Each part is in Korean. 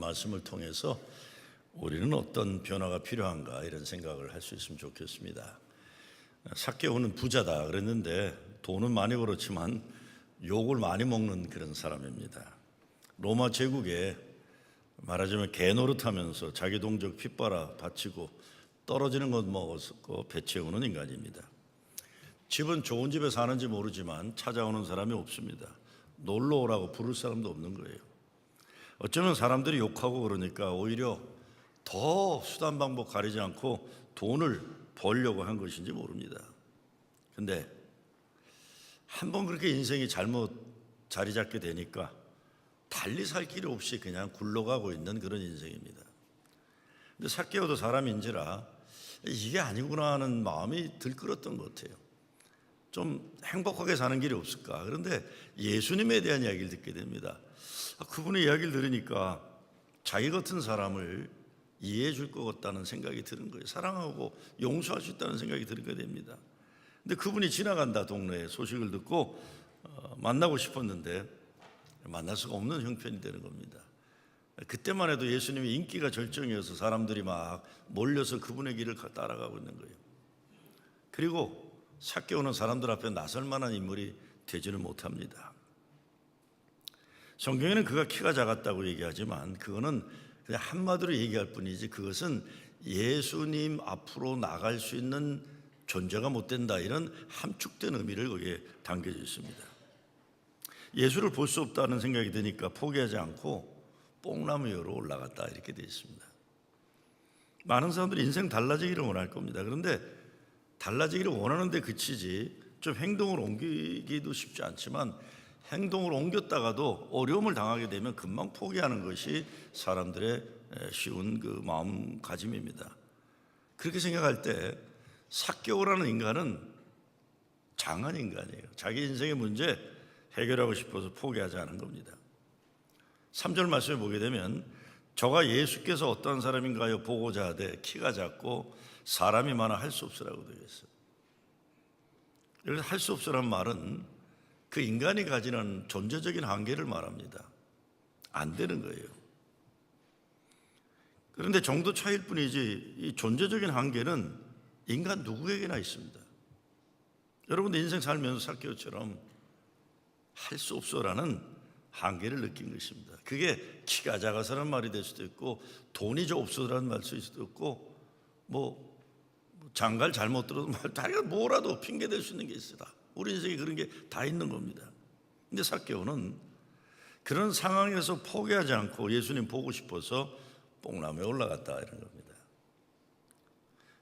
말씀을 통해서 우리는 어떤 변화가 필요한가 이런 생각을 할 수 있으면 좋겠습니다. 삭개오는 부자다 그랬는데 돈은 많이 벌었지만 욕을 많이 먹는 그런 사람입니다. 로마 제국에 말하자면 개 노릇하면서 자기 동족 핏바라 바치고 떨어지는 것 먹었고 배 채우는 인간입니다. 집은 좋은 집에 사는지 모르지만 찾아오는 사람이 없습니다. 놀러 오라고 부를 사람도 없는 거예요. 어쩌면 사람들이 욕하고 그러니까 오히려 더 수단 방법 가리지 않고 돈을 벌려고 한 것인지 모릅니다. 근데 한번 그렇게 인생이 잘못 자리 잡게 되니까 달리 살 길이 없이 그냥 굴러가고 있는 그런 인생입니다. 근데 삭개오도 사람인지라 이게 아니구나 하는 마음이 들끓었던 것 같아요. 좀 행복하게 사는 길이 없을까? 그런데 예수님에 대한 이야기를 듣게 됩니다. 그분의 이야기를 들으니까 자기 같은 사람을 이해해 줄 것 같다는 생각이 드는 거예요. 사랑하고 용서할 수 있다는 생각이 들게 됩니다. 근데 그분이 지나간다 동네에 소식을 듣고 만나고 싶었는데 만날 수가 없는 형편이 되는 겁니다. 그때만 해도 예수님이 인기가 절정이어서 사람들이 막 몰려서 그분의 길을 따라가고 있는 거예요. 그리고 삭개오는 사람들 앞에 나설 만한 인물이 되지는 못합니다. 성경에는 그가 키가 작았다고 얘기하지만 그거는 그냥 한마디로 얘기할 뿐이지 그것은 예수님 앞으로 나갈 수 있는 존재가 못 된다 이런 함축된 의미를 거기에 담겨져 있습니다. 예수를 볼 수 없다는 생각이 드니까 포기하지 않고 뽕나무 위로 올라갔다 이렇게 되어 있습니다. 많은 사람들이 인생 달라지기를 원할 겁니다. 그런데 달라지기를 원하는 데 그치지 좀 행동을 옮기기도 쉽지 않지만 행동을 옮겼다가도 어려움을 당하게 되면 금방 포기하는 것이 사람들의 쉬운 그 마음가짐입니다. 그렇게 생각할 때 삭개오라는 인간은 장한 인간이에요. 자기 인생의 문제 해결하고 싶어서 포기하지 않은 겁니다. 3절 말씀에 보게 되면 저가 예수께서 어떤 사람인가요 보고자 하되 키가 작고 사람이 많아 할 수 없으라고 되어 있어요. 그래서 할 수 없으라는 말은 그 인간이 가지는 존재적인 한계를 말합니다. 안 되는 거예요. 그런데 정도 차이일 뿐이지 이 존재적인 한계는 인간 누구에게나 있습니다. 여러분도 인생 살면서 삭개오처럼 할 수 없어라는 한계를 느낀 것입니다. 그게 키가 작아서라는 말이 될 수도 있고 돈이 좀 없어라는 말일 수도 있고 뭐 장가를 잘못 들어도 다리가 뭐라도 핑계 댈 수 있는 게 있어요. 우리 인생에 그런 게 다 있는 겁니다. 근데 삭개오는 그런 상황에서 포기하지 않고 예수님 보고 싶어서 뽕나무에 올라갔다 이런 겁니다.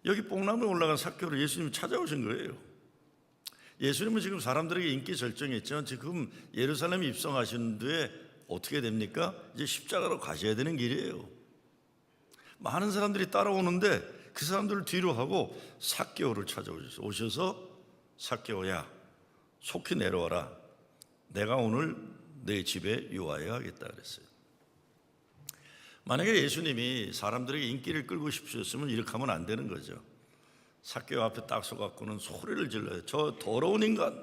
여기 뽕나무에 올라간 삭개오를 예수님이 찾아오신 거예요. 예수님은 지금 사람들에게 인기 절정했지만 지금 예루살렘에 입성하신 뒤에 어떻게 됩니까? 이제 십자가로 가셔야 되는 길이에요. 많은 사람들이 따라오는데 그 사람들을 뒤로 하고 삭개오를 찾아오셨어요. 오셔서 삭개오야 속히 내려와라. 내가 오늘 내 집에 유하여 하겠다 그랬어요. 만약에 예수님이 사람들에게 인기를 끌고 싶으셨으면 이렇게 하면 안 되는 거죠. 삭개오 앞에 딱 서갖고는 소리를 질러요. 저 더러운 인간,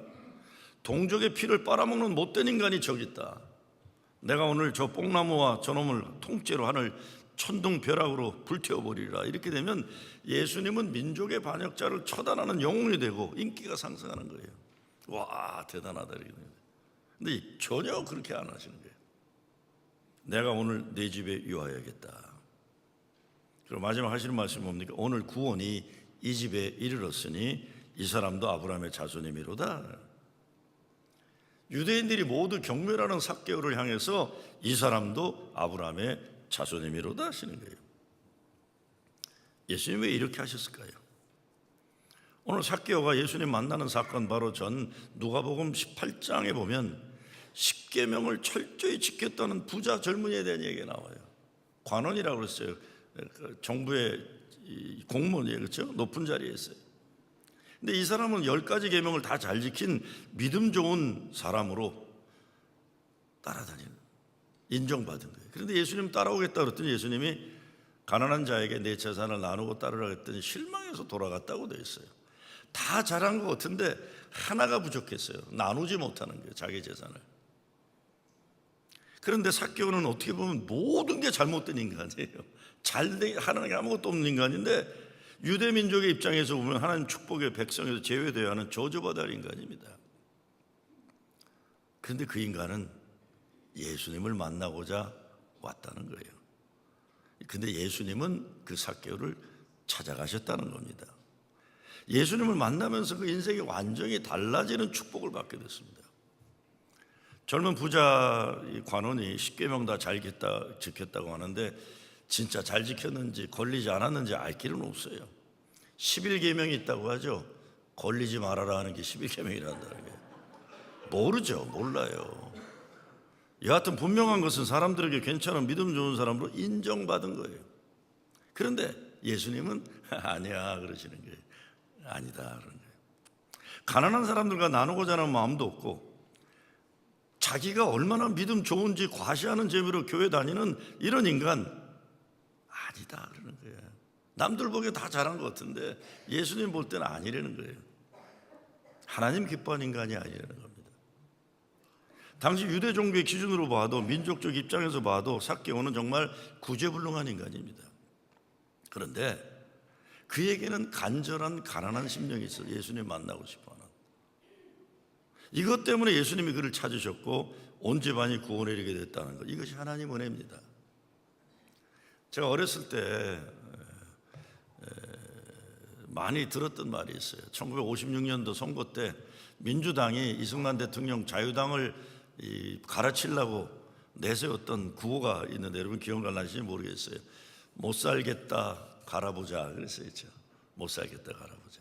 동족의 피를 빨아먹는 못된 인간이 저기 있다. 내가 오늘 저 뽕나무와 저놈을 통째로 하늘 천둥벼락으로 불태워버리리라. 이렇게 되면 예수님은 민족의 반역자를 처단하는 영웅이 되고 인기가 상승하는 거예요. 와 대단하다. 근데 전혀 그렇게 안 하시는 거예요. 내가 오늘 내 집에 유하여야겠다. 그리고 마지막 하시는 말씀이 뭡니까? 오늘 구원이 이 집에 이르렀으니 이 사람도 아브라함의 자손이미로다. 유대인들이 모두 경멸하는 삭개오를 향해서 이 사람도 아브라함의 자손이미로다 하시는 거예요. 예수님 왜 이렇게 하셨을까요? 오늘 삭개오가 예수님 만나는 사건 바로 전 누가복음 18장에 보면 십계명을 철저히 지켰다는 부자 젊은이에 대한 얘기가 나와요. 관원이라고 그랬어요. 정부의 공무원이에요. 그렇죠? 높은 자리에 있어요. 근데 이 사람은 10가지 계명을 다 잘 지킨 믿음 좋은 사람으로 따라다니는, 인정받은 거예요. 그런데 예수님 따라오겠다 그랬더니 예수님이 가난한 자에게 내 재산을 나누고 따르라 했더니 실망해서 돌아갔다고 되어 있어요. 다 잘한 것 같은데 하나가 부족했어요. 나누지 못하는 거예요. 자기 재산을. 그런데 삭개오는 어떻게 보면 모든 게 잘못된 인간이에요. 하나님께 아무것도 없는 인간인데 유대 민족의 입장에서 보면 하나님 축복의 백성에서 제외되어야 하는 저주받아야 할 인간입니다. 그런데 그 인간은 예수님을 만나고자 왔다는 거예요. 근데 예수님은 그 삭개오를 찾아가셨다는 겁니다. 예수님을 만나면서 그 인생이 완전히 달라지는 축복을 받게 됐습니다. 젊은 부자 관원이 십계명 다 잘 지켰다고 하는데 진짜 잘 지켰는지 걸리지 않았는지 알 길은 없어요. 11계명이 있다고 하죠. 걸리지 말아라 하는 게 11계명이란다는 게. 모르죠. 몰라요. 여하튼 분명한 것은 사람들에게 괜찮은 믿음 좋은 사람으로 인정받은 거예요. 그런데 예수님은 아니야 그러시는 거예요. 아니다 그러는 거예요. 가난한 사람들과 나누고자 하는 마음도 없고 자기가 얼마나 믿음 좋은지 과시하는 재미로 교회 다니는 이런 인간 아니다 그러는 거예요. 남들 보기에 다 잘한 것 같은데 예수님 볼 때는 아니라는 거예요. 하나님 기뻐하는 인간이 아니라는 겁니다. 당시 유대 종교의 기준으로 봐도 민족적 입장에서 봐도 삭개오는 정말 구제불능한 인간입니다. 그런데 그에게는 간절한 가난한 심령이 있어요. 예수님 만나고 싶어하는. 이것 때문에 예수님이 그를 찾으셨고 온 집안이 구원에 이르게 됐다는 것. 이것이 하나님 은혜입니다. 제가 어렸을 때 많이 들었던 말이 있어요. 1956년도 선거 때 민주당이 이승만 대통령 자유당을 갈아치려고 내세웠던 구호가 있는데 여러분 기억나실지 모르겠어요. 못 살겠다 갈아보자 그랬어요. 못 살겠다 갈아보자.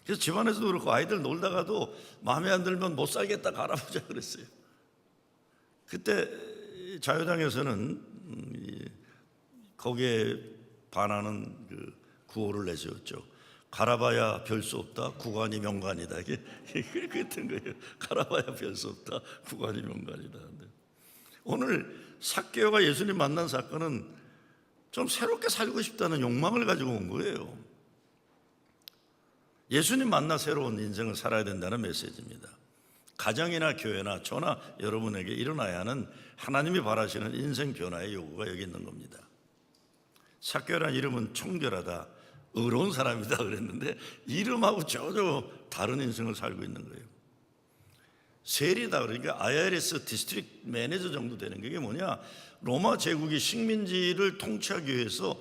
그래서 집안에서도 그렇고 아이들 놀다가도 마음에 안 들면 못 살겠다 갈아보자 그랬어요. 그때 자유당에서는 거기에 반하는 그 구호를 내세웠죠. 갈아봐야 별 수 없다 구관이 명관이다. 이게 그랬던 거예요. 갈아봐야 별 수 없다 구관이 명관이다. 오늘 삭개오가 예수님 만난 사건은 좀 새롭게 살고 싶다는 욕망을 가지고 온 거예요. 예수님 만나 새로운 인생을 살아야 된다는 메시지입니다. 가정이나 교회나 저나 여러분에게 일어나야 하는 하나님이 바라시는 인생 변화의 요구가 여기 있는 겁니다. 삭개오라는 이름은 청결하다 의로운 사람이다 그랬는데 이름하고 전혀 다른 인생을 살고 있는 거예요. 세리다 그러니까 IRS 디스트릭트 매니저 정도 되는 게 뭐냐, 로마 제국이 식민지를 통치하기 위해서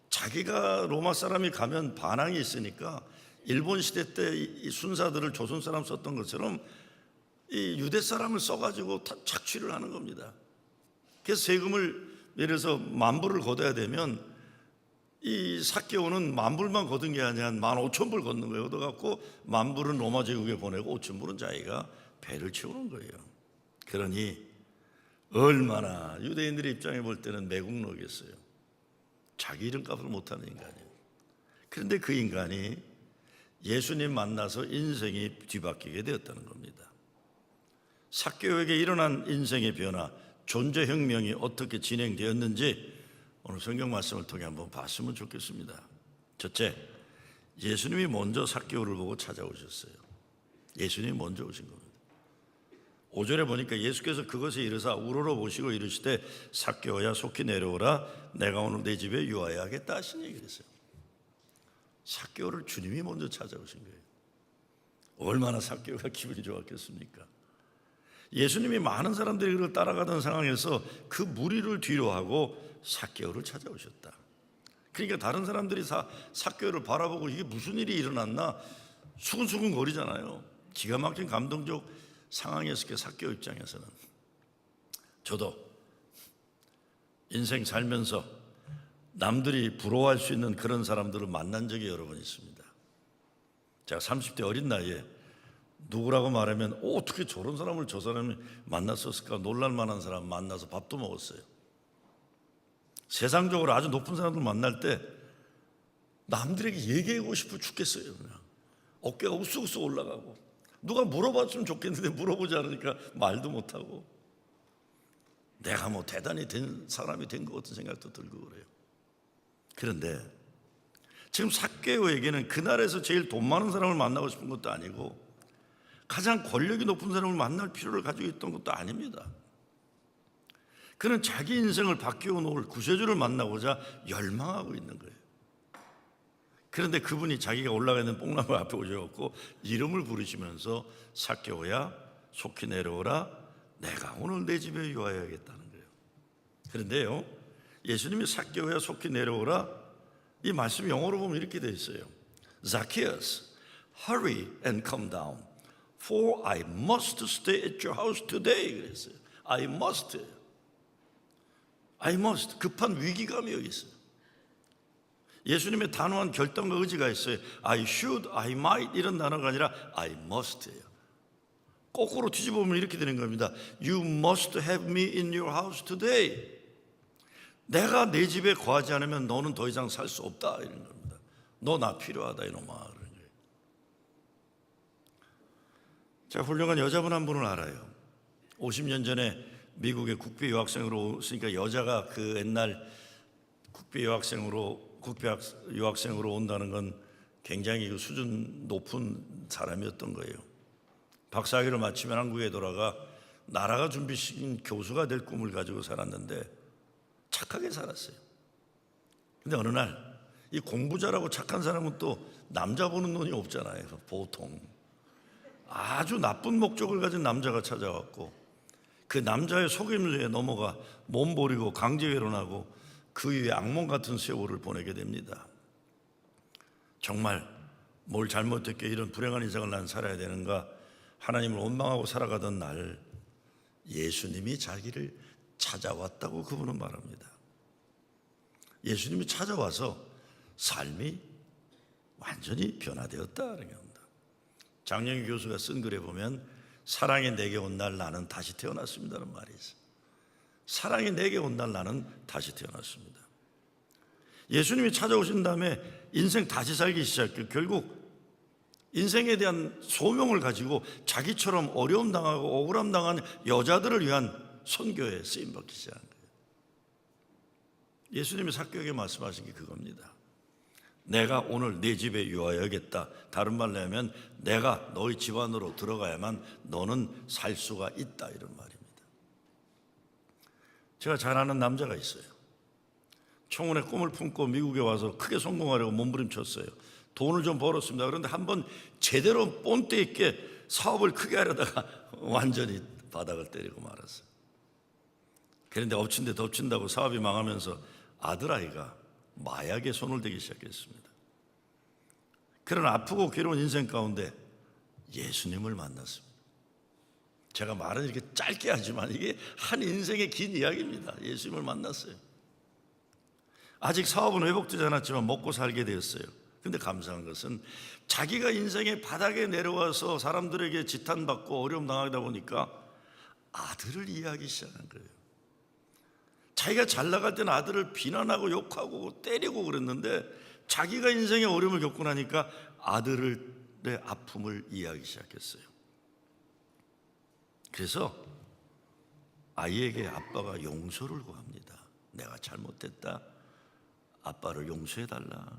자기가 로마 사람이 가면 반항이 있으니까 일본 시대 때 이 순사들을 조선 사람 썼던 것처럼 이 유대 사람을 써가지고 착취를 하는 겁니다. 그래서 세금을 예를 들어서 10,000불을 걷어야 되면 이 삭개오는 10,000불만 걷은 게 아니라 15,000불 걷는 거예요. 얻어갖고 10,000불은 로마 제국에 보내고 5,000불은 자기가 배를 채우는 거예요. 그러니 얼마나 유대인들의 입장에 볼 때는 매국노겠어요. 자기 이름값을 못하는 인간이에요. 그런데 그 인간이 예수님 만나서 인생이 뒤바뀌게 되었다는 겁니다. 삭개오에게 일어난 인생의 변화, 존재혁명이 어떻게 진행되었는지 오늘 성경 말씀을 통해 한번 봤으면 좋겠습니다. 첫째, 예수님이 먼저 삭개오를 보고 찾아오셨어요. 예수님이 먼저 오신 겁니다. 5절에 보니까 예수께서 그것에 이르사 우러러 보시고 이르시되 삭개오야 속히 내려오라 내가 오늘 내 집에 유하여 하겠다 하신 얘기를 했어요. 삭개오를 주님이 먼저 찾아오신 거예요. 얼마나 삭개오가 기분이 좋았겠습니까? 예수님이 많은 사람들이 그를 따라가던 상황에서 그 무리를 뒤로하고 삭개오를 찾아오셨다. 그러니까 다른 사람들이 삭개오를 바라보고 이게 무슨 일이 일어났나 수근수근 거리잖아요. 기가 막힌 감동적 상황이었을 삭개오 입장에서는. 저도 인생 살면서 남들이 부러워할 수 있는 그런 사람들을 만난 적이 여러 번 있습니다. 제가 30대 어린 나이에 누구라고 말하면 어떻게 저런 사람을 저 사람이 만났었을까 놀랄 만한 사람 만나서 밥도 먹었어요. 세상적으로 아주 높은 사람들 만날 때 남들에게 얘기하고 싶어 죽겠어요. 그냥 어깨가 우쓱우쓱 올라가고 누가 물어봤으면 좋겠는데 물어보지 않으니까 말도 못하고 내가 뭐 대단히 된 사람이 된 것 같은 생각도 들고 그래요. 그런데 지금 삭개오에게는 그날에서 제일 돈 많은 사람을 만나고 싶은 것도 아니고 가장 권력이 높은 사람을 만날 필요를 가지고 있던 것도 아닙니다. 그는 자기 인생을 바뀌어 놓을 구세주를 만나고자 열망하고 있는 거예요. 그런데 그분이 자기가 올라가 있는 뽕나무 앞에 오셔갖고 이름을 부르시면서 삭개오야 속히 내려오라, 내가 오늘 내 집에 유하여야겠다는 거예요. 그런데요, 예수님이 삭개오야 속히 내려오라, 이 말씀 영어로 보면 이렇게 되어 있어요. Zacchaeus, hurry and come down, for I must stay at your house today. 그랬어요. I must. 급한 위기감이 여기 있어요. 예수님의 단호한 결단과 의지가 있어요. I should, I might 이런 단어가 아니라 I must예요. 거꾸로 뒤집어보면 이렇게 되는 겁니다. You must have me in your house today. 내가 내 집에 거하지 않으면 너는 더 이상 살 수 없다 이런 겁니다. 너 나 필요하다 이놈아 그런 거예요. 제가 훌륭한 여자분 한 분을 알아요. 50년 전에 미국에 국비 유학생으로 오으니까 여자가 그 옛날 국비 유학생으로 온다는 건 굉장히 그 수준 높은 사람이었던 거예요. 박사학위를 마치면 한국에 돌아가 나라가 준비시킨 교수가 될 꿈을 가지고 살았는데 착하게 살았어요. 근데 어느 날 이 공부 잘하고 착한 사람은 또 남자 보는 눈이 없잖아요. 보통 아주 나쁜 목적을 가진 남자가 찾아왔고 그 남자의 속임수에 넘어가 몸버리고 강제 결혼하고 그 위에 악몽 같은 세월을 보내게 됩니다. 정말 뭘 잘못했기에 이런 불행한 인생을 난 살아야 되는가 하나님을 원망하고 살아가던 날 예수님이 자기를 찾아왔다고 그분은 말합니다. 예수님이 찾아와서 삶이 완전히 변화되었다는 겁니다. 장영희 교수가 쓴 글에 보면 사랑이 내게 온 날 나는 다시 태어났습니다는 말이 있어요. 사랑이 내게 온 날 나는 다시 태어났습니다. 예수님이 찾아오신 다음에 인생 다시 살기 시작해요. 결국 인생에 대한 소명을 가지고 자기처럼 어려움 당하고 억울함 당한 여자들을 위한 선교에 쓰임받기 시작한 거예요. 예수님이 삭개오에게 말씀하신 게 그겁니다. 내가 오늘 내 집에 유하여야겠다. 다른 말로 하면 내가 너희 집 안으로 들어가야만 너는 살 수가 있다 이런 말입니다. 제가 잘 아는 남자가 있어요. 청혼의 꿈을 품고 미국에 와서 크게 성공하려고 몸부림쳤어요. 돈을 좀 벌었습니다. 그런데 한번 제대로 본때 있게 사업을 크게 하려다가 완전히 바닥을 때리고 말았어요. 그런데 엎친 데 덮친다고 사업이 망하면서 아들아이가 마약에 손을 대기 시작했습니다. 그런 아프고 괴로운 인생 가운데 예수님을 만났습니다. 제가 말은 이렇게 짧게 하지만 이게 한 인생의 긴 이야기입니다. 예수님을 만났어요. 아직 사업은 회복되지 않았지만 먹고 살게 되었어요. 근데 감사한 것은 자기가 인생의 바닥에 내려와서 사람들에게 지탄받고 어려움 당하다 보니까 아들을 이해하기 시작한 거예요. 자기가 잘 나갈 때는 아들을 비난하고 욕하고 때리고 그랬는데 자기가 인생의 어려움을 겪고 나니까 아들의 아픔을 이해하기 시작했어요. 그래서 아이에게 아빠가 용서를 구합니다. 내가 잘못했다. 아빠를 용서해달라.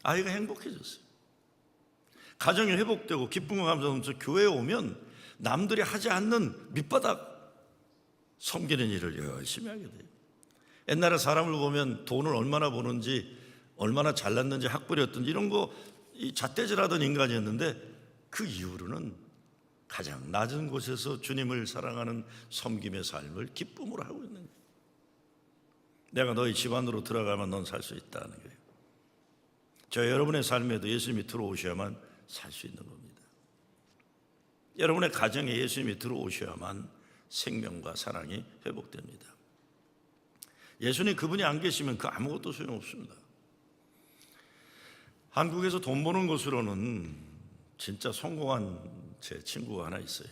아이가 행복해졌어요. 가정이 회복되고 기쁨과 감사하면서 교회에 오면 남들이 하지 않는 밑바닥 섬기는 일을 열심히 하게 돼요. 옛날에 사람을 보면 돈을 얼마나 버는지 얼마나 잘났는지 학벌이었든지 이런 거 잣대질하던 인간이었는데 그 이후로는 가장 낮은 곳에서 주님을 사랑하는 섬김의 삶을 기쁨으로 하고 있는 거예요. 내가 너희 집안으로 들어가면 넌 살 수 있다는 거예요. 저 여러분의 삶에도 예수님이 들어오셔야만 살 수 있는 겁니다. 여러분의 가정에 예수님이 들어오셔야만 생명과 사랑이 회복됩니다. 예수님 그분이 안 계시면 그 아무것도 소용없습니다. 한국에서 돈 버는 것으로는 진짜 성공한 제 친구가 하나 있어요.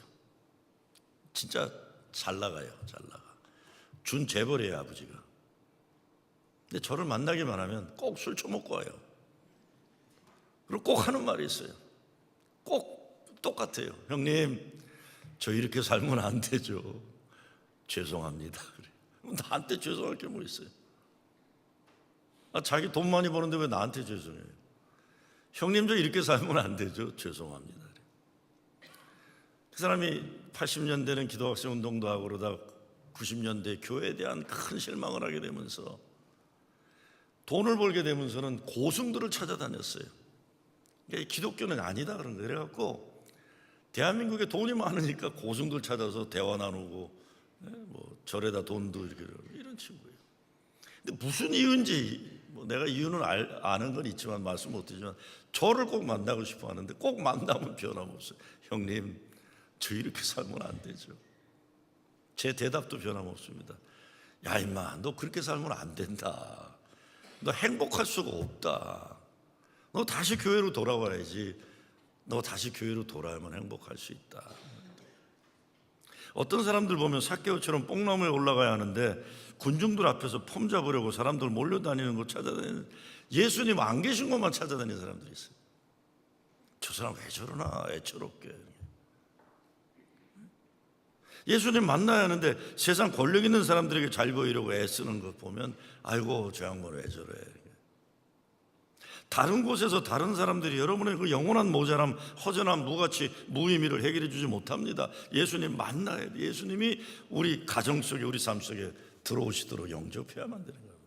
진짜 잘 나가요. 잘 나가. 준 재벌이에요 아버지가. 근데 저를 만나기만 하면 꼭 술 처먹고 와요. 그리고 꼭 하는 말이 있어요. 꼭 똑같아요. 형님 저 이렇게 살면 안 되죠. 죄송합니다. 그래. 나한테 죄송할 게 뭐 있어요? 자기 돈 많이 버는데 왜 나한테 죄송해요? 형님 저 이렇게 살면 안 되죠. 죄송합니다. 그래. 그 사람이 80년대는 기도학생 운동도 하고 그러다 90년대 교회에 대한 큰 실망을 하게 되면서 돈을 벌게 되면서는 고승들을 찾아다녔어요. 기독교는 아니다 그런 거예요. 그래갖고 대한민국에 돈이 많으니까 고승들 찾아서 대화 나누고 뭐 절에다 돈도 이렇게 이런 친구예요. 근데 무슨 이유인지 내가 이유는 아는 건 있지만 말씀 못드리지만 저를 꼭 만나고 싶어 하는데 꼭 만나면 변함없어요. 형님, 저 이렇게 살면 안 되죠. 제 대답도 변함없습니다. 야 임마, 너 그렇게 살면 안 된다. 너 행복할 수가 없다. 너 다시 교회로 돌아와야지. 너 다시 교회로 돌아야만 행복할 수 있다. 어떤 사람들 보면 삭개오처럼 뽕나무에 올라가야 하는데 군중들 앞에서 폼 잡으려고 사람들 몰려다니는 거 찾아다니는, 예수님 안 계신 것만 찾아다니는 사람들이 있어요. 저 사람 왜 저러나 애처롭게. 예수님 만나야 하는데 세상 권력 있는 사람들에게 잘 보이려고 애쓰는 것 보면 아이고 저 양반 왜 저래. 다른 곳에서 다른 사람들이 여러분의 그 영원한 모자람, 허전함, 무가치, 무의미를 해결해 주지 못합니다. 예수님 만나야 돼. 예수님이 우리 가정 속에, 우리 삶 속에 들어오시도록 영접해야만 되는 겁니다.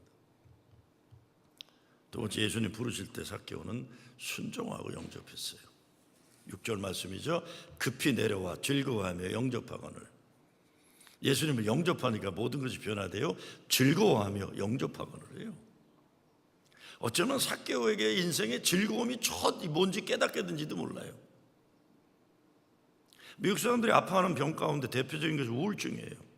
두 번째, 예수님 부르실 때 삭개오는 순종하고 영접했어요. 6절 말씀이죠. 급히 내려와 즐거워하며 영접하거늘. 예수님을 영접하니까 모든 것이 변화돼요. 즐거워하며 영접하거늘이에요. 어쩌면 삭개오에게 인생의 즐거움이 뭔지 깨닫게 된지도 몰라요. 미국 사람들이 아파하는 병 가운데 대표적인 것이 우울증이에요.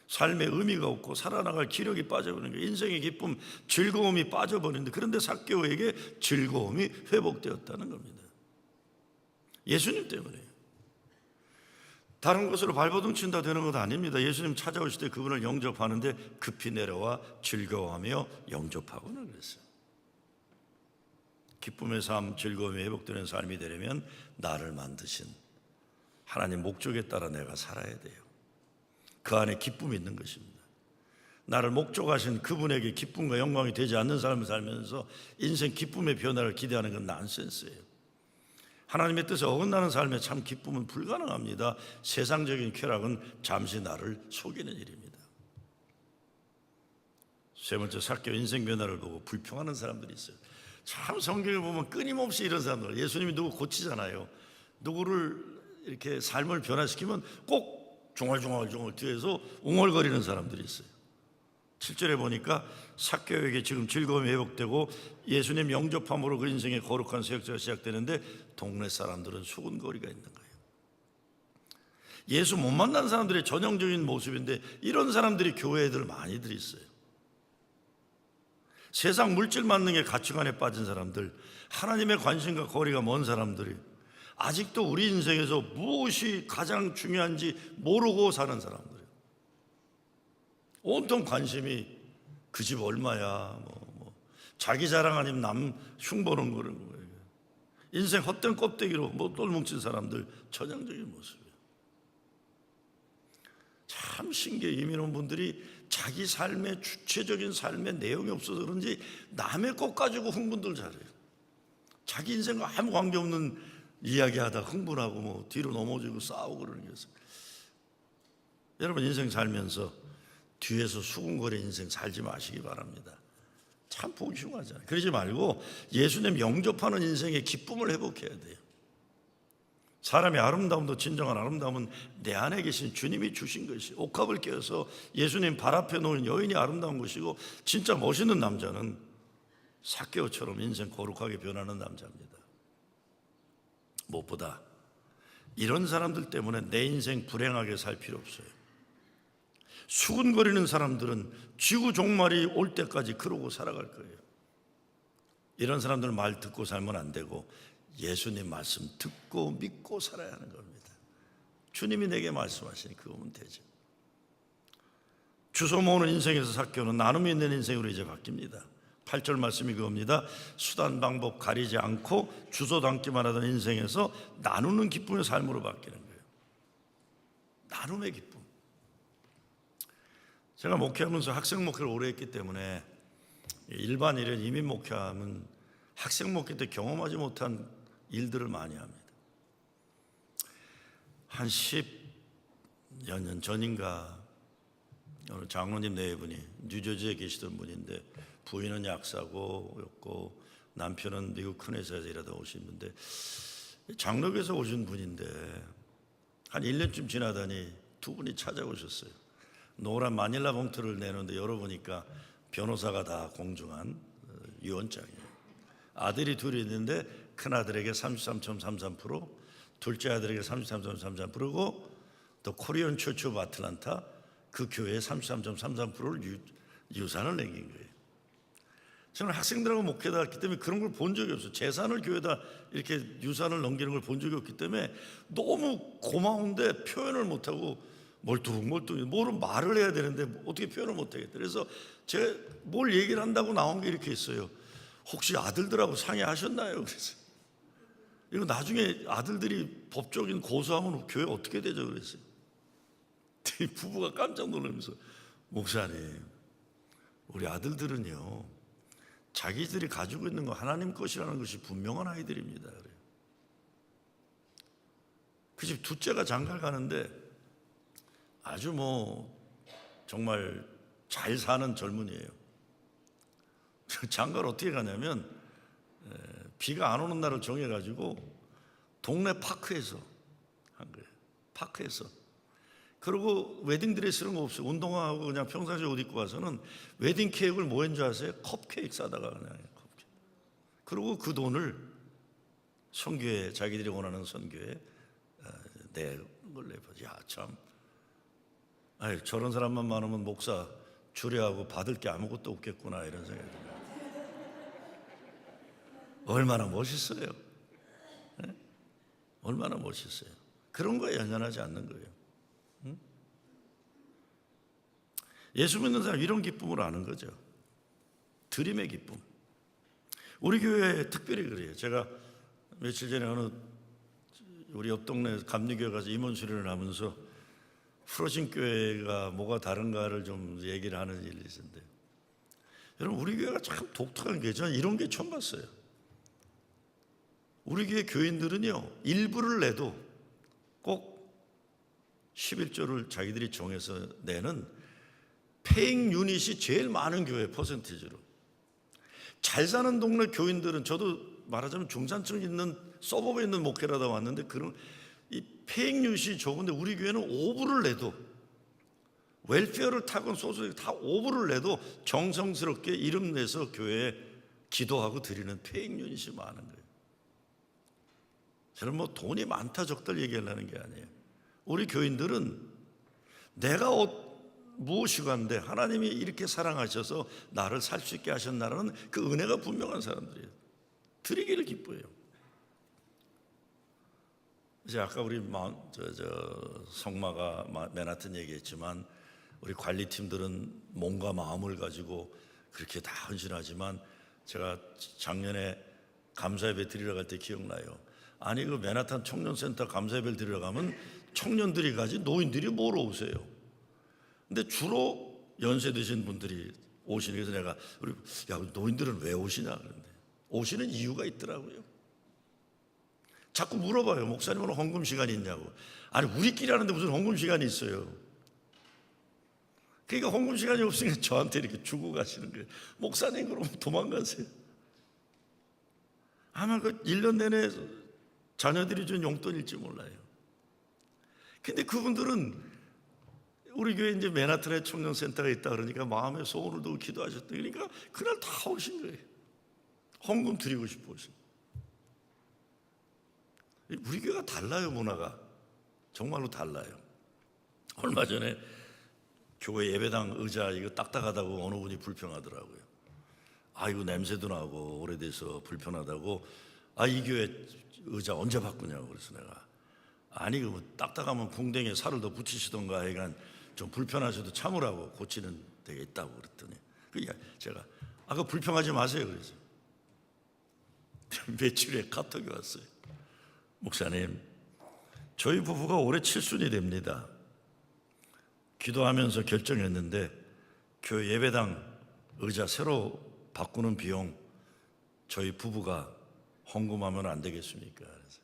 삶의 의미가 없고 살아나갈 기력이 빠져버리는 거예요. 인생의 기쁨, 즐거움이 빠져버리는데, 그런데 삭개오에게 즐거움이 회복되었다는 겁니다. 예수님 때문에요. 다른 것으로 발버둥 친다 되는 것 아닙니다. 예수님 찾아오실 때 그분을 영접하는데 급히 내려와 즐거워하며 영접하고는 그랬어요. 기쁨의 삶, 즐거움이 회복되는 삶이 되려면 나를 만드신 하나님 목적에 따라 내가 살아야 돼요. 그 안에 기쁨이 있는 것입니다. 나를 목적하신 그분에게 기쁨과 영광이 되지 않는 삶을 살면서 인생 기쁨의 변화를 기대하는 건 난센스예요. 하나님의 뜻에 어긋나는 삶에 참 기쁨은 불가능합니다. 세상적인 쾌락은 잠시 나를 속이는 일입니다. 세 번째, 삭개오 인생 변화를 보고 불평하는 사람들이 있어요. 참 성경을 보면 끊임없이 이런 사람들, 예수님이 누구 고치잖아요. 누구를 이렇게 삶을 변화시키면 꼭 중얼중얼 뒤에서 웅얼거리는 사람들이 있어요. 7절에 보니까 삭개오에게 지금 즐거움이 회복되고 예수님 영접함으로 그 인생의 거룩한 사역자가 시작되는데 동네 사람들은 수군거리가 있는 거예요. 예수 못 만난 사람들의 전형적인 모습인데 이런 사람들이 교회에들 많이들 있어요. 세상 물질 만능의 가치관에 빠진 사람들, 하나님의 관심과 거리가 먼 사람들이 아직도 우리 인생에서 무엇이 가장 중요한지 모르고 사는 사람들, 온통 관심이 그 집 얼마야, 자기 자랑 아니면 남 흉보는 거는 거예요. 인생 헛된 껍데기로 똘뭉친 사람들 전형적인 모습이에요. 참 신기해요. 이민 온 분들이 자기 삶의 주체적인 삶의 내용이 없어서 그런지 남의 것 가지고 흥분들 잘해요. 자기 인생과 아무 관계없는 이야기하다 흥분하고 뒤로 넘어지고 싸우고 그러는 거예요. 여러분 인생 살면서 뒤에서 수군거리 인생 살지 마시기 바랍니다. 참 보기 흉하잖아요. 그러지 말고 예수님 영접하는 인생의 기쁨을 회복해야 돼요. 사람의 아름다움도 진정한 아름다움은 내 안에 계신 주님이 주신 것이, 옥합을 껴서 예수님 발 앞에 놓은 여인이 아름다운 것이고, 진짜 멋있는 남자는 삭개오처럼 인생 거룩하게 변하는 남자입니다. 무엇보다 이런 사람들 때문에 내 인생 불행하게 살 필요 없어요. 수군거리는 사람들은 지구 종말이 올 때까지 그러고 살아갈 거예요. 이런 사람들 말 듣고 살면 안 되고 예수님 말씀 듣고 믿고 살아야 하는 겁니다. 주님이 내게 말씀하시니 그거면 되죠. 주소 모으는 인생에서 삭개오는 나눔이 있는 인생으로 이제 바뀝니다. 8절 말씀이 그겁니다. 수단 방법 가리지 않고 주소 담기만 하던 인생에서 나누는 기쁨의 삶으로 바뀌는 거예요. 나눔의 기쁨. 제가 목회하면서 학생 목회를 오래 했기 때문에 일반 일은 이민 목회하면 학생 목회 때 경험하지 못한 일들을 많이 합니다. 한 10여 년 전인가 어느 장로님 네 분이 뉴저지에 계시던 분인데 부인은 약사고였고 남편은 미국 큰 회사에서 일하다 오신 분데 장로교에서 오신 분인데 한 1년쯤 지나다니 두 분이 찾아오셨어요. 노란 마닐라 봉투를 내놓는데 열어보니까 변호사가 다 공증한 유언장이에요. 아들이 둘이 있는데 큰아들에게 33.33%, 둘째 아들에게 33.33%고 또 코리안 처치 오브 아틀란타 그 교회에 33.33%를 유산을 남긴 거예요. 저는 학생들하고 목회다 했기 때문에 그런 걸 본 적이 없어요. 재산을 교회에다 이렇게 유산을 넘기는 걸 본 적이 없기 때문에 너무 고마운데 표현을 못하고 멀뚱멀뚱 뭐를 말을 해야 되는데 어떻게 표현을 못하겠다. 그래서 제가 뭘 얘기를 한다고 나온 게 이렇게 있어요. 혹시 아들들하고 상의하셨나요? 그래서 이거 나중에 아들들이 법적인 고소하면 교회 어떻게 되죠? 그랬어요. 부부가 깜짝 놀라면서 목사님, 우리 아들들은요 자기들이 가지고 있는 거 하나님 것이라는 것이 분명한 아이들입니다. 그 집 둘째가 장가를 가는데 아주 정말 잘 사는 젊은이에요. 장가를 어떻게 가냐면 비가 안 오는 날을 정해가지고 동네 파크에서 한 거예요. 파크에서. 그리고 웨딩드레스 이런 거 없어요. 운동화하고 그냥 평상시에 옷 입고 와서는 웨딩 케이크를 뭐 했는 줄 아세요? 컵케이크 싸다가 그냥 컵케이크. 그리고 그 돈을 선교회, 자기들이 원하는 선교회 내걸 내버려. 야, 참. 아니, 저런 사람만 많으면 목사 주례하고 받을 게 아무것도 없겠구나 이런 생각이 들어요. 얼마나 멋있어요. 네? 얼마나 멋있어요. 그런 거에 연연하지 않는 거예요. 예수 믿는 사람 이런 기쁨을 아는 거죠. 드림의 기쁨. 우리 교회 특별히 그래요. 제가 며칠 전에 어느 우리 옆 동네 감리교회 가서 임원 수련을 하면서 풀어진 교회가 뭐가 다른가를 좀 얘기를 하는 일이 있었는데, 여러분 우리 교회가 참 독특한 게 저는 이런 게 처음 봤어요. 우리 교회 교인들은요 일부를 내도 꼭 11조를 자기들이 정해서 내는 페잉 유닛이 제일 많은 교회 퍼센티지로. 잘 사는 동네 교인들은 저도 말하자면 중산층 있는 서버브에 있는 목회라다 왔는데 그런 이 페잉 유닛이 적은데 우리 교회는 5불을 내도 웰페어를 타건 소득 다 5불을 내도 정성스럽게 이름 내서 교회에 기도하고 드리는 페잉 유닛이 많은 거예요. 저는 돈이 많다 적다 얘기하려는 게 아니에요. 우리 교인들은 내가 무엇이고 한데 하나님이 이렇게 사랑하셔서 나를 살 수 있게 하셨나라는 그 은혜가 분명한 사람들이에요. 드리기를 기뻐해요. 이제 아까 우리 성마가 맨하튼 얘기했지만 우리 관리팀들은 몸과 마음을 가지고 그렇게 다 헌신하지만 제가 작년에 감사예배 드리러 갈 때 기억나요. 아니 그 맨하탄 청년센터 감사예배를 드리러 가면 청년들이 가지 노인들이 뭐로 오세요? 근데 주로 연세 드신 분들이 오시는, 그래서 내가 우리 노인들은 왜 오시냐 그런데 오시는 이유가 있더라고요. 자꾸 물어봐요. 목사님은 헌금 시간이 있냐고. 아니 우리끼리 하는데 무슨 헌금 시간이 있어요. 그러니까 헌금 시간이 없으니까 저한테 이렇게 주고 가시는 거예요. 목사님 그럼 도망가세요. 아마 그 1년 내내 자녀들이 준 용돈일지 몰라요. 근데 그분들은 우리 교회 이제 맨하튼에 청년센터가 있다 그러니까 마음에 소원을 두고 기도하셨다. 그러니까 그날 다 오신 거예요. 헌금 드리고 싶어 오신. 우리 교회가 달라요. 문화가 정말로 달라요. 얼마 전에 교회 예배당 의자 이거 딱딱하다고 어느 분이 불평하더라고요. 이거 냄새도 나고 오래돼서 불편하다고. 이 교회 의자 언제 바꾸냐고. 그래서 내가 아니 그 딱딱하면 궁뎅이에 살을 더 붙이시던가 하여간 좀 불편하셔도 참으라고 고치는 데가 있다고 그랬더니 제가 그거 불평하지 마세요 그래서 며칠 후에 카톡이 왔어요. 목사님, 저희 부부가 올해 7순이 됩니다. 기도하면서 결정했는데 교회 예배당 의자 새로 바꾸는 비용 저희 부부가 헌금하면 안 되겠습니까? 그래서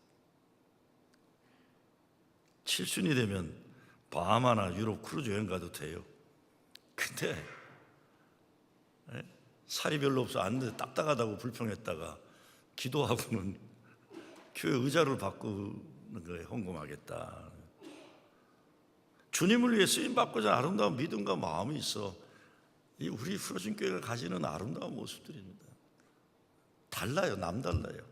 7순이 되면 바하마나 유럽 크루즈 여행 가도 돼요. 근데 살이 별로 없어 안 딱딱하다고 불평했다가 기도하고는 교회 의자를 바꾸는 거에 헌금하겠다. 주님을 위해 쓰임받고자 아름다운 믿음과 마음이 있어. 이 우리 풀어진 교회가 가지는 아름다운 모습들입니다. 달라요. 남달라요.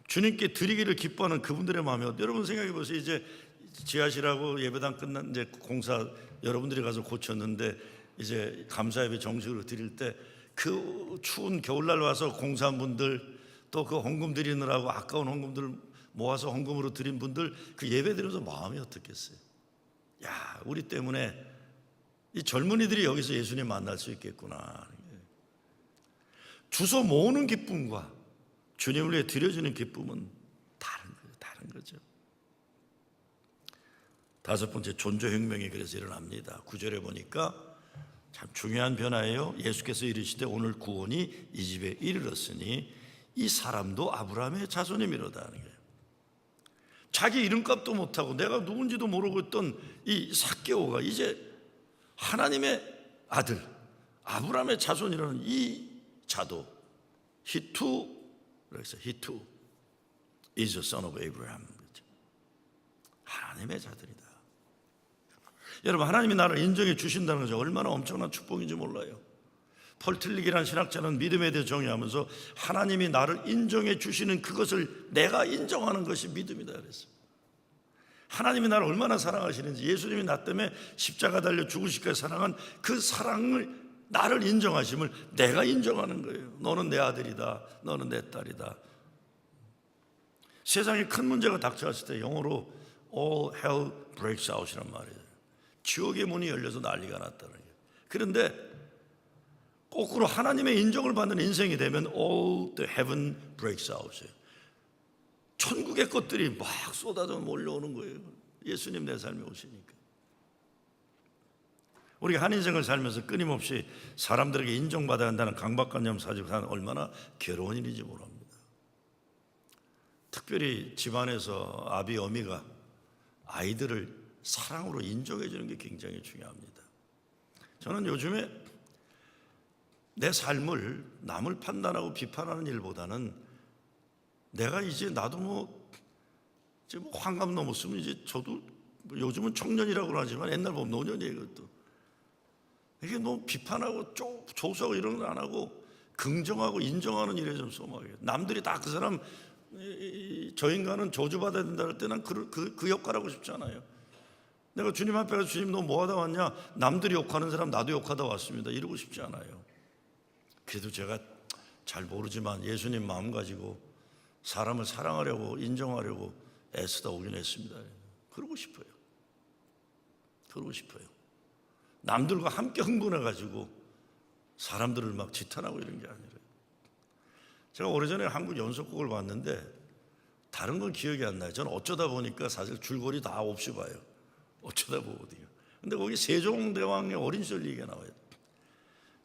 주님께 드리기를 기뻐하는 그분들의 마음이 여러분 생각해 보세요. 이제 지하실하고 예배당 끝난 이제 공사 여러분들이 가서 고쳤는데 이제 감사 예배 정식으로 드릴 때 그 추운 겨울날 와서 공사한 분들 또 그 헌금 드리느라고 아까운 헌금들 모아서 헌금으로 드린 분들 그 예배 드려서 마음이 어떻겠어요? 야, 우리 때문에 이 젊은이들이 여기서 예수님 만날 수 있겠구나. 주소 모으는 기쁨과 주님을 위해 드려지는 기쁨은 다른 거죠. 다섯 번째, 존재혁명이 그래서 일어납니다. 9절에 보니까 참 중요한 변화예요. 예수께서 이르시되 오늘 구원이 이 집에 이르렀으니 이 사람도 아브라함의 자손이미로다 하는 거예요. 자기 이름값도 못하고 내가 누군지도 모르고 있던 이 삭개오가 이제 하나님의 아들 아브라함의 자손이라는 이 자도 He too is a son of Abraham. 하나님의 자들이다. 여러분, 하나님이 나를 인정해 주신다는 것이 얼마나 엄청난 축복인지 몰라요. 폴 틸릭이라는 신학자는 믿음에 대해 정의하면서 하나님이 나를 인정해 주시는 그것을 내가 인정하는 것이 믿음이다 그랬어요. 하나님이 나를 얼마나 사랑하시는지, 예수님이 나 때문에 십자가 달려 죽으시기까지 사랑한 그 사랑을, 나를 인정하심을 내가 인정하는 거예요. 너는 내 아들이다, 너는 내 딸이다. 세상에 큰 문제가 닥쳐왔을 때 영어로 All hell breaks out이란 말이에요. 지옥의 문이 열려서 난리가 났다는 거예요. 그런데 거꾸로 하나님의 인정을 받는 인생이 되면 All the heaven breaks out이에요. 천국의 것들이 막 쏟아져 몰려오는 거예요. 예수님 내 삶에 오시니까. 우리가 한 인생을 살면서 끊임없이 사람들에게 인정받아야 한다는 강박관념 사지고 사는 얼마나 괴로운 일인지 모릅니다. 특별히 집안에서 아비 어미가 아이들을 사랑으로 인정해 주는 게 굉장히 중요합니다. 저는 요즘에 내 삶을 남을 판단하고 비판하는 일보다는 내가 이제 나도 이제 환갑 넘었으면 이제 저도 요즘은 청년이라고 하지만 옛날 보면 노년이에요. 그것도 이게 너무 비판하고 조소하고 이런 거 안 하고 긍정하고 인정하는 일에 좀 써먹어요. 남들이 다 그 사람 저 인간은 저주받아야 된다 할 때 난 그 역할하고 싶지 않아요. 내가 주님 앞에 가서 주님 너 뭐하다 왔냐? 남들이 욕하는 사람 나도 욕하다 왔습니다. 이러고 싶지 않아요. 그래도 제가 잘 모르지만 예수님 마음 가지고 사람을 사랑하려고 인정하려고 애쓰다 오긴 했습니다. 그러고 싶어요. 남들과 함께 흥분해가지고 사람들을 막 지탄하고 이런 게 아니라. 제가 오래전에 한국 연속극을 봤는데 다른 건 기억이 안 나요. 저는 어쩌다 보니까 사실 줄거리 다 없이 봐요. 어쩌다 보거든요. 근데 거기 세종대왕의 어린 시절 얘기가 나와요.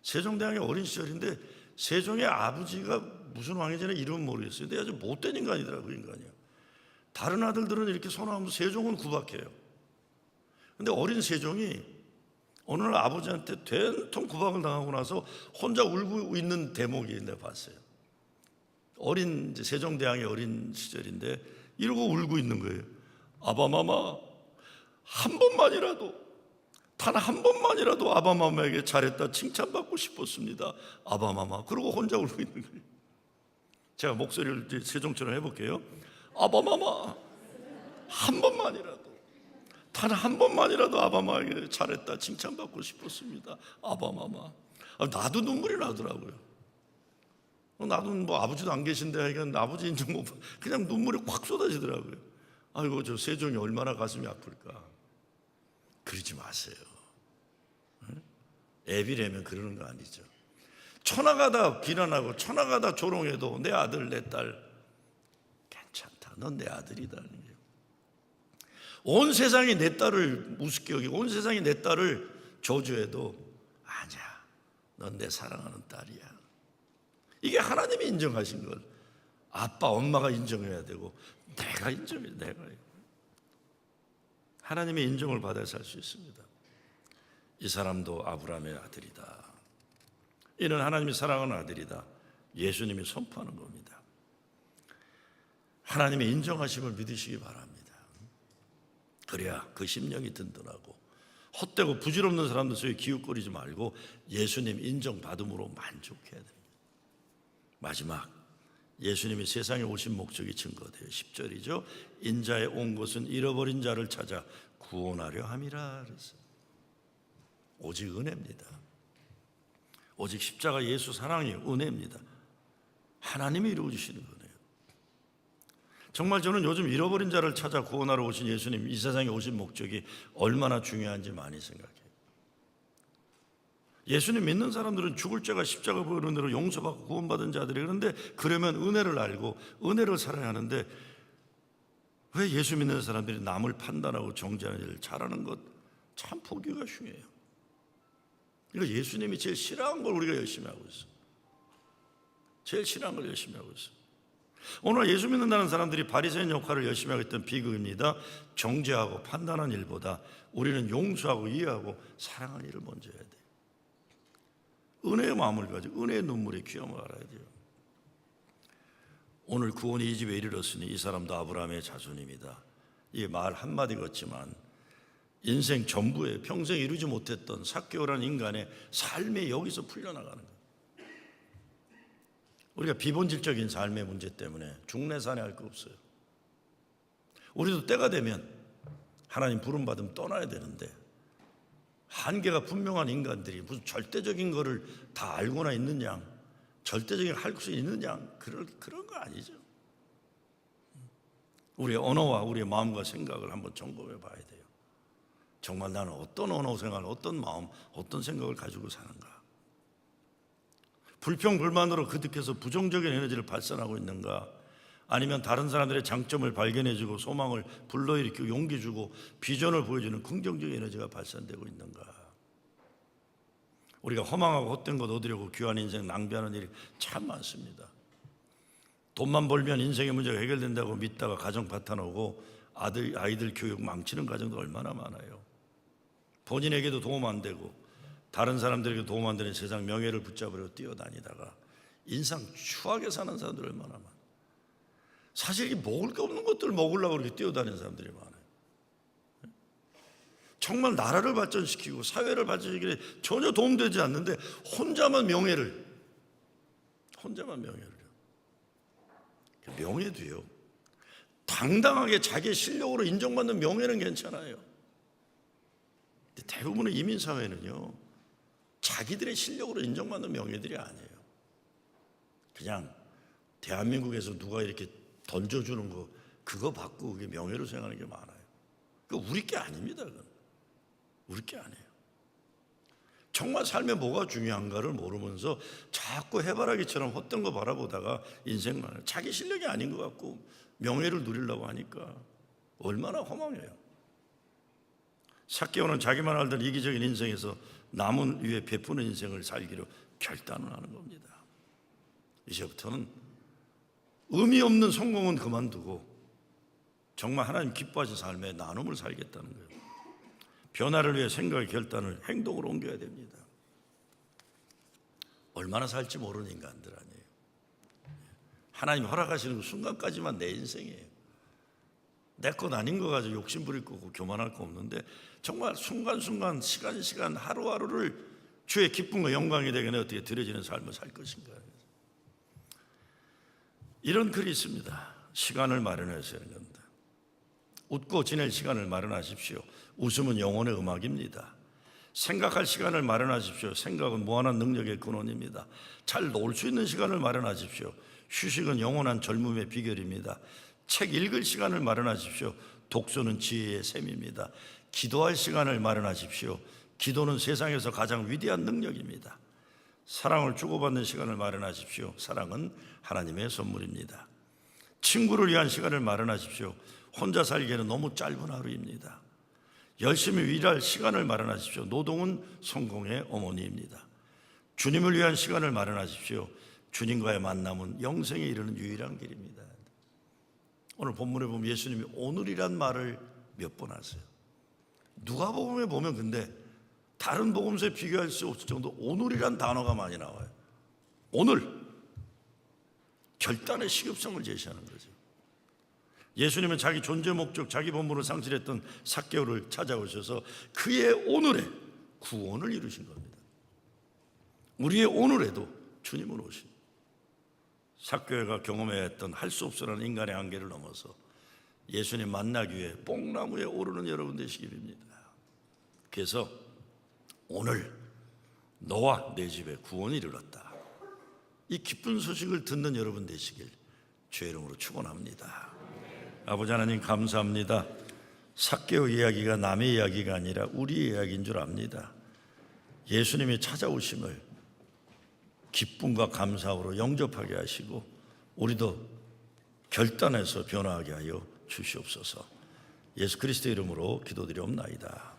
세종대왕의 어린 시절인데 세종의 아버지가 무슨 왕이잖아요. 이름은 모르겠어요. 근데 아주 못된 인간이더라고요. 그 인간이요. 다른 아들들은 이렇게 선호하면서 세종은 구박해요. 근데 어린 세종이 어느 날 아버지한테 된통 구박을 당하고 나서 혼자 울고 있는 대목이 내가 봤어요. 어린 세종대왕의 어린 시절인데 이러고 울고 있는 거예요. 아바마마 한 번만이라도 단 한 번만이라도 아바마마에게 잘했다 칭찬받고 싶었습니다. 아바마마. 그러고 혼자 울고 있는 거예요. 제가 목소리를 세종처럼 해볼게요. 아바마마 한 번만이라도 단 한 번만이라도 아바마에게 잘했다 칭찬받고 싶었습니다. 아바마마. 나도 눈물이 나더라고요. 나도 뭐 아버지도 안 계신데 하여간 아버지 인정 못 받고 그냥 눈물이 확 쏟아지더라고요. 아이고 저 세종이 얼마나 가슴이 아플까. 그러지 마세요. 애비라면 그러는 거 아니죠. 천하가 다 비난하고 천하가 다 조롱해도 내 아들 내 딸 괜찮다. 넌 내 아들이다. 온 세상이 내 딸을 우습게 여기고 온 세상이 내 딸을 저주해도 아니야. 넌 내 사랑하는 딸이야. 이게 하나님이 인정하신 걸 아빠 엄마가 인정해야 되고 내가 인정해야 돼. 내가 하나님의 인정을 받아야 살 수 있습니다. 이 사람도 아브라함의 아들이다. 이는 하나님이 사랑하는 아들이다. 예수님이 선포하는 겁니다. 하나님의 인정하심을 믿으시기 바랍니다. 그래야 그 심령이 든든하고 헛되고 부질없는 사람들 속에 기웃거리지 말고 예수님 인정받음으로 만족해야 됩니다. 마지막, 예수님이 세상에 오신 목적이 증거돼요. 10절이죠. 인자에 온 것은 잃어버린 자를 찾아 구원하려 함이라 그랬어요. 오직 은혜입니다. 오직 십자가 예수 사랑이 은혜입니다. 하나님이 이루어주시는 거예요. 정말 저는 요즘 잃어버린 자를 찾아 구원하러 오신 예수님, 이 세상에 오신 목적이 얼마나 중요한지 많이 생각해요. 예수님 믿는 사람들은 죽을 죄가 십자가 보이는 대로 용서받고 구원받은 자들이, 그런데 그러면 은혜를 알고 은혜를 살아야 하는데 왜 예수 믿는 사람들이 남을 판단하고 정죄하는 일을 잘하는 것 참 보기가 흉해요. 이거 예수님이 제일 싫어하는 걸 우리가 열심히 하고 있어요. 제일 싫어하는 걸 열심히 하고 있어요. 오늘 예수 믿는다는 사람들이 바리새인 역할을 열심히 하고 있던 비극입니다. 정죄하고 판단하는 일보다 우리는 용서하고 이해하고 사랑하는 일을 먼저 해야 돼요. 은혜의 마음을 가지고 은혜의 눈물의 귀함을 알아야 돼요. 오늘 구원이 이 집에 이르렀으니 이 사람도 아브라함의 자손입니다. 이 말 한마디 같지만 인생 전부에 평생 이루지 못했던 삭개오라는 인간의 삶이 여기서 풀려나가는 거예요. 우리가 비본질적인 삶의 문제 때문에 중내산해할 거 없어요. 우리도 때가 되면 하나님 부름받으면 떠나야 되는데 한계가 분명한 인간들이 무슨 절대적인 거를 다 알고나 있느냐, 절대적인 할 수 있느냐, 그런 거 아니죠. 우리의 언어와 우리의 마음과 생각을 한번 점검해 봐야 돼요. 정말 나는 어떤 언어 생활, 어떤 마음, 어떤 생각을 가지고 사는가? 불평, 불만으로 그득해서 부정적인 에너지를 발산하고 있는가? 아니면 다른 사람들의 장점을 발견해주고 소망을 불러일으키고 용기 주고 비전을 보여주는 긍정적인 에너지가 발산되고 있는가? 우리가 허망하고 헛된 것 얻으려고 귀한 인생 낭비하는 일이 참 많습니다. 돈만 벌면 인생의 문제가 해결된다고 믿다가 가정 파탄나고 아이들 교육 망치는 가정도 얼마나 많아요. 본인에게도 도움 안 되고 다른 사람들에게 도움 안 되는 세상 명예를 붙잡으려 뛰어다니다가 인상 추하게 사는 사람들 얼마나 많아요. 사실 이 먹을 게 없는 것들을 먹으려고 그렇게 뛰어다니는 사람들이 많아요. 정말 나라를 발전시키고 사회를 발전시키는 전혀 도움되지 않는데 혼자만 명예를 명예도요, 당당하게 자기의 실력으로 인정받는 명예는 괜찮아요. 근데 대부분의 이민사회는요, 자기들의 실력으로 인정받는 명예들이 아니에요. 그냥 대한민국에서 누가 이렇게 던져주는 거 그거 받고 그게 명예로 생각하는 게 많아요. 그거 우리 게 아닙니다. 그건 우리 게 아니에요. 정말 삶에 뭐가 중요한가를 모르면서 자꾸 해바라기처럼 헛된 거 바라보다가 인생만 자기 실력이 아닌 것 같고 명예를 누리려고 하니까 얼마나 허망해요. 삭개오는 자기만 알던 이기적인 인생에서 남은 위에 베푸는 인생을 살기로 결단을 하는 겁니다. 이제부터는 의미 없는 성공은 그만두고 정말 하나님 기뻐하신 삶에 나눔을 살겠다는 거예요. 변화를 위해 생각의 결단을 행동으로 옮겨야 됩니다. 얼마나 살지 모르는 인간들 아니에요. 하나님 허락하시는 그 순간까지만 내 인생이에요. 내 것 아닌 거 가지고 욕심 부릴 거고 교만할 거 없는데 정말 순간순간 시간 하루하루를 주의 기쁨과 영광이 되게 어떻게 드려지는 삶을 살 것인가. 이런 글이 있습니다. 시간을 마련하셔야 하는 겁니다. 웃고 지낼 시간을 마련하십시오. 웃음은 영혼의 음악입니다. 생각할 시간을 마련하십시오. 생각은 무한한 능력의 근원입니다. 잘 놀 수 있는 시간을 마련하십시오. 휴식은 영원한 젊음의 비결입니다. 책 읽을 시간을 마련하십시오. 독서는 지혜의 샘입니다. 기도할 시간을 마련하십시오. 기도는 세상에서 가장 위대한 능력입니다. 사랑을 주고받는 시간을 마련하십시오. 사랑은 하나님의 선물입니다. 친구를 위한 시간을 마련하십시오. 혼자 살기에는 너무 짧은 하루입니다. 열심히 일할 시간을 마련하십시오. 노동은 성공의 어머니입니다. 주님을 위한 시간을 마련하십시오. 주님과의 만남은 영생에 이르는 유일한 길입니다. 오늘 본문에 보면 예수님이 오늘이란 말을 몇 번 하세요. 누가복음에 보면 근데 다른 복음서에 비교할 수 없을 정도 오늘이란 단어가 많이 나와요. 오늘 결단의 시급성을 제시하는 거죠. 예수님은 자기 존재 목적, 자기 본분을 상실했던 삭개오를 찾아오셔서 그의 오늘에 구원을 이루신 겁니다. 우리의 오늘에도 주님은 오신 삭개오가 경험해야 했던 할 수 없으라는 인간의 한계를 넘어서 예수님 만나기 위해 뽕나무에 오르는 여러분 되시기 바랍니다. 그래서 오늘 너와 내 집에 구원이 이르렀다. 이 기쁜 소식을 듣는 여러분 되시길 주의 이름으로 축원합니다. 아버지 하나님 감사합니다. 삭개오 이야기가 남의 이야기가 아니라 우리의 이야기인 줄 압니다. 예수님이 찾아오심을 기쁨과 감사로 영접하게 하시고 우리도 결단해서 변화하게 하여 주시옵소서. 예수 그리스도의 이름으로 기도드리옵나이다.